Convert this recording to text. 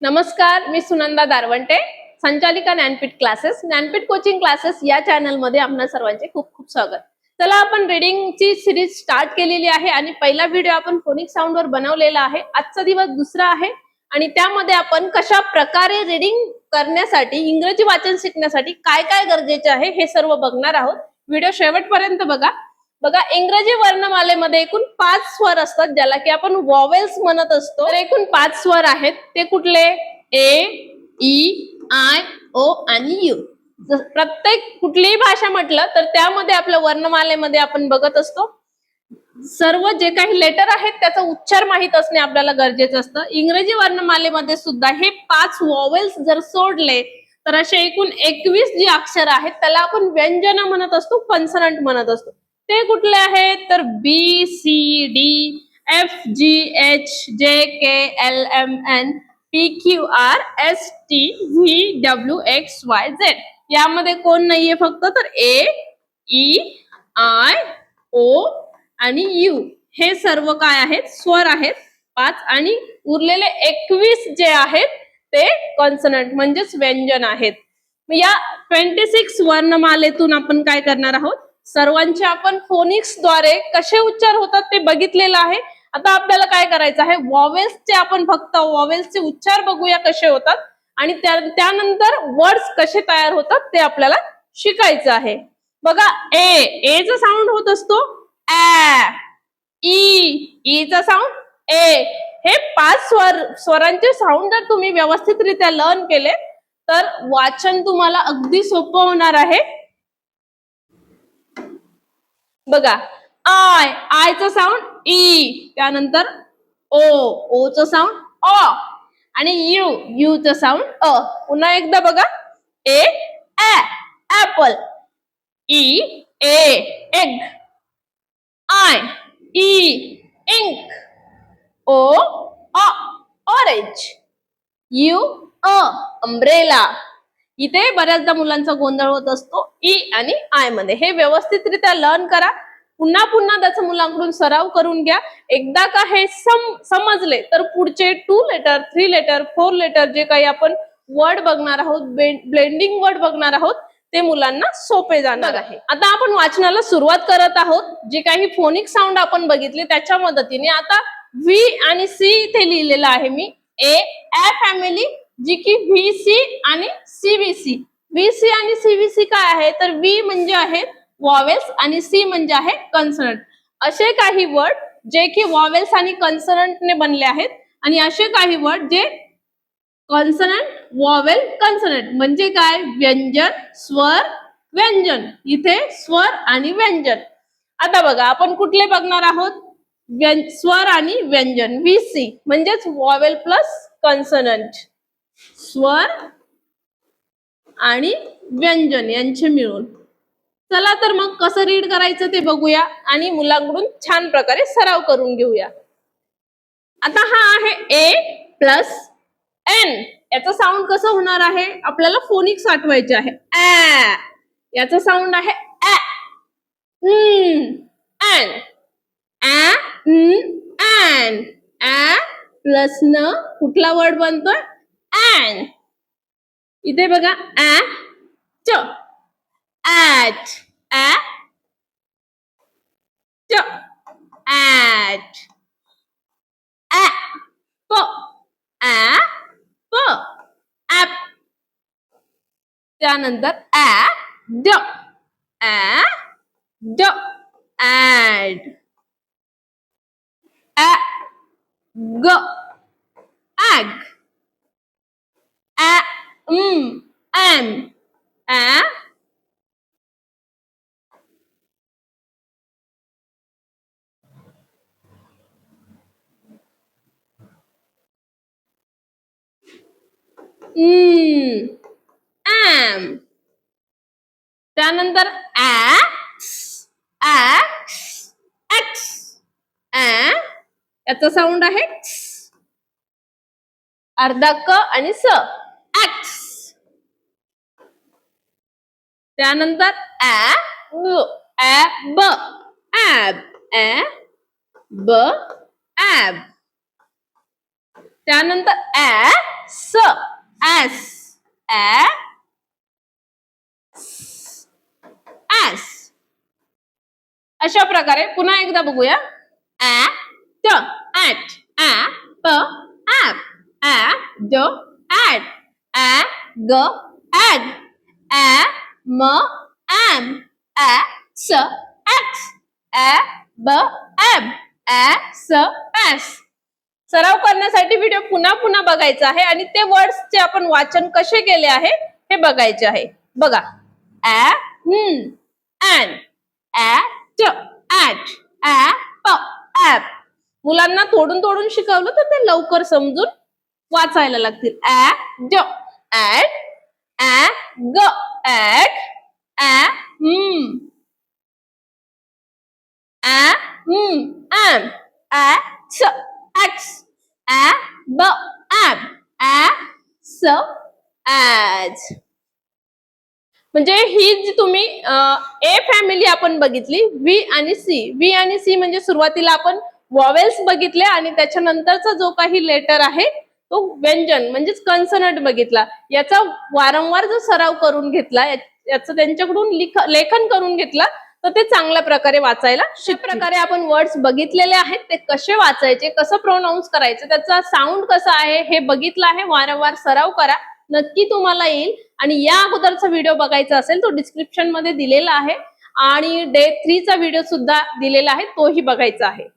नमस्कार, मी सुनंदा दारवंटे, संचालिका Jnanpith classes. Jnanpith coaching classes या चॅनल मध्ये आपल्या सर्वांचे खूप खूप स्वागत. चला आपण रीडिंगची सिरीज स्टार्ट केलेली आहे आणि पहिला व्हिडिओ आपण फोनिक साऊंड वर बनवलेला आहे. आजचा दिवस दुसरा आहे आणि त्यामध्ये आपण कशा प्रकारे रीडिंग करण्यासाठी, इंग्रजी वाचन शिकण्यासाठी काय काय गरजेचे आहे हे सर्व बघणार आहोत. व्हिडिओ शेवटपर्यंत बघा. बघा, इंग्रजी वर्णमालेमध्ये एकूण 5 स्वर असतात ज्याला की आपण वॉवेल्स म्हणत असतो. तर एकूण 5 स्वर आहेत. ते कुठले? ए, ई, आय, ओ आणि यू. प्रत्येक कुठलीही भाषा म्हटलं तर त्यामध्ये आपल्या वर्णमालेमध्ये आपण बघत असतो सर्व जे काही लेटर आहेत त्याचा उच्चार माहित असणे आपल्याला गरजेचं असतं. इंग्रजी वर्णमालेमध्ये सुद्धा हे 5 वॉवेल्स जर सोडले तर असे एकूण 21 जी अक्षर आहेत त्याला आपण व्यंजन म्हणत असतो, कॉन्सनंट म्हणत असतो. ते कुठले आहेत? तर B, C, D, F, G, H, J, K, L, M, N, P, Q, R, S, T, V, W, X, Y, Z. यामध्ये कोण नाहीये फक्त? तर ए, ई, आय, ओ आणि यू हे सर्व काय आहेत? स्वर आहेत 5 आणि उरलेले 21 जे आहेत ते कॉन्सनंट म्हणजेच व्यंजन आहेत. या 26 वर्णमालेतून आपण काय करणार आहोत? सर्वांचे आपण फोनिक्स द्वारे कसे उच्चार होतात ते बघितलेलं आहे. आता आपल्याला काय करायचं आहे? वॉवेल्सचे आपण फक्त वॉवेल्सचे उच्चार बघूया कसे होतात आणि त्यानंतर वर्ड्स कसे तयार होतात ते आपल्याला शिकायचं आहे. बघा, ए चा साऊंड होत असतो ऍ, ई चा साऊंड ए. हे 5 स्वरांचे साऊंड जर तुम्ही व्यवस्थितरित्या लर्न केले तर वाचन तुम्हाला अगदी सोपं होणार आहे. बघा, आय चा साऊंड ई, त्यानंतर ओ चा साऊंड अ आणि यू चा साऊंड अ. पुन्हा एकदा बघा, A apple, E egg, I ink, O orange, U umbrella. इथे बऱ्याचदा मुलांचा गोंधळ होत असतो ई आणि आय मध्ये. हे व्यवस्थितरित्या लर्न करा. पुन्हा पुन्हा त्याचा मुलांकडून सराव करून घ्या. एकदा का हे समजले तर पुढचे 2 लेटर, 3 लेटर, 4 लेटर जे काही आपण वर्ड बघणार आहोत, ब्लेंडिंग वर्ड बघणार आहोत, ते मुलांना सोपे जाणार आहे. आता आपण वाचनाला सुरुवात करत आहोत. जे काही फोनिक साऊंड आपण बघितले त्याच्या मदतीने आता व्ही आणि सी इथे लिहिलेलं आहे मी. ए फॅमिली जी की व्हीसी आणि सीव्हीसी. व्हीसी आणि सीव्हीसी काय आहे? तर व्ही म्हणजे आहे वॉवेल्स आणि सी म्हणजे आहे कॉन्सनंट. असे काही वर्ड जे की वॉवेल्स आणि कॉन्सनंटने बनले आहेत आणि असे काही वर्ड जे कॉन्सनंट, वॉवेल, कॉन्सनंट म्हणजे काय? व्यंजन, स्वर, व्यंजन. इथे स्वर आणि व्यंजन. आता बघा, आपण कुठले बघणार आहोत? स्वर आणि व्यंजन. व्हीसी म्हणजेच वॉवेल प्लस कॉन्सनंट, स्वर आणि व्यंजन यांचे मिळून. चला तर मग कसं रीड करायचं ते बघूया आणि मुलांकडून छान प्रकारे सराव करून घेऊया. आता हा आहे ए प्लस एन. याचं साऊंड कसं होणार आहे? आपल्याला फोनिक्स आठवायचे आहे. ऍ याचं साऊंड आहे a. N an. A plus न कुठला वर्ड बनतोय? ऍन. इथे बघा, ऍ च, ऍट, ऍ च, ऍट, ऍ प, ऍ प, ऍप. त्यानंतर ऍ ड, ऍ ड, ऍड, ऍ ग, ऍग, ऍ एम, ऍ एम. त्यानंतर ऍक्स, ऍक्स, एक्स. ऍ याचा साऊंड आहे अर्धा क आणि स, एक्स. त्यानंतर ऍ ब, ऍब, ऍ ब, ऍब. त्यानंतर ऍ स ऍस ऍ ऍस अशा प्रकारे पुन्हा एकदा बघूया ऍ त ऍट ऍ प ऍप ऍ द ऍट ऍ ग ऍड ऍ म ऍम ऍ स ऍक्स ऍ ब एम ऍ स ऍस सराव करण्यासाठी व्हिडिओ पुन्हा पुन्हा बघायचा आहे आणि ते वर्ड्सचे आपण वाचन कसे केले आहे हे बघायचे आहे. बघा ऍ ऍन ऍट ऍट ऍ प ऍप मुलांना तोडून तोडून शिकवलं तर ते लवकर समजून वाचायला लागतील. ऍ ड ऍट ऍ ग ऍट ऍ एम ऍ स ऍक्स ऍ ब एम ऍ स ऍज म्हणजे ही जी तुम्ही ए फॅमिली आपण बघितली व्ही आणि सी म्हणजे सुरुवातीला आपण वॉवेल्स बघितले आणि त्याच्यानंतरचा जो काही लेटर आहे तो व्यंजन म्हणजेच कन्सनंट बघितला. याचा वारंवार जो सराव करून घेतला याचं त्यांच्याकडून लेखन करून घेतला तर ते चांगल्या प्रकारे वाचायला प्रकारे आपण वर्ड्स बघितलेले आहेत ते कसे वाचायचे कसं प्रोनाऊन्स करायचं त्याचा साऊंड कसा आहे हे बघितलं आहे. वारंवार सराव करा नक्की तुम्हाला येईल. आणि या अगोदरचा व्हिडिओ बघायचा असेल तो डिस्क्रिप्शन मध्ये दिलेला आहे आणि डे 3 चा व्हिडिओ सुद्धा दिलेला आहे तोही बघायचा आहे.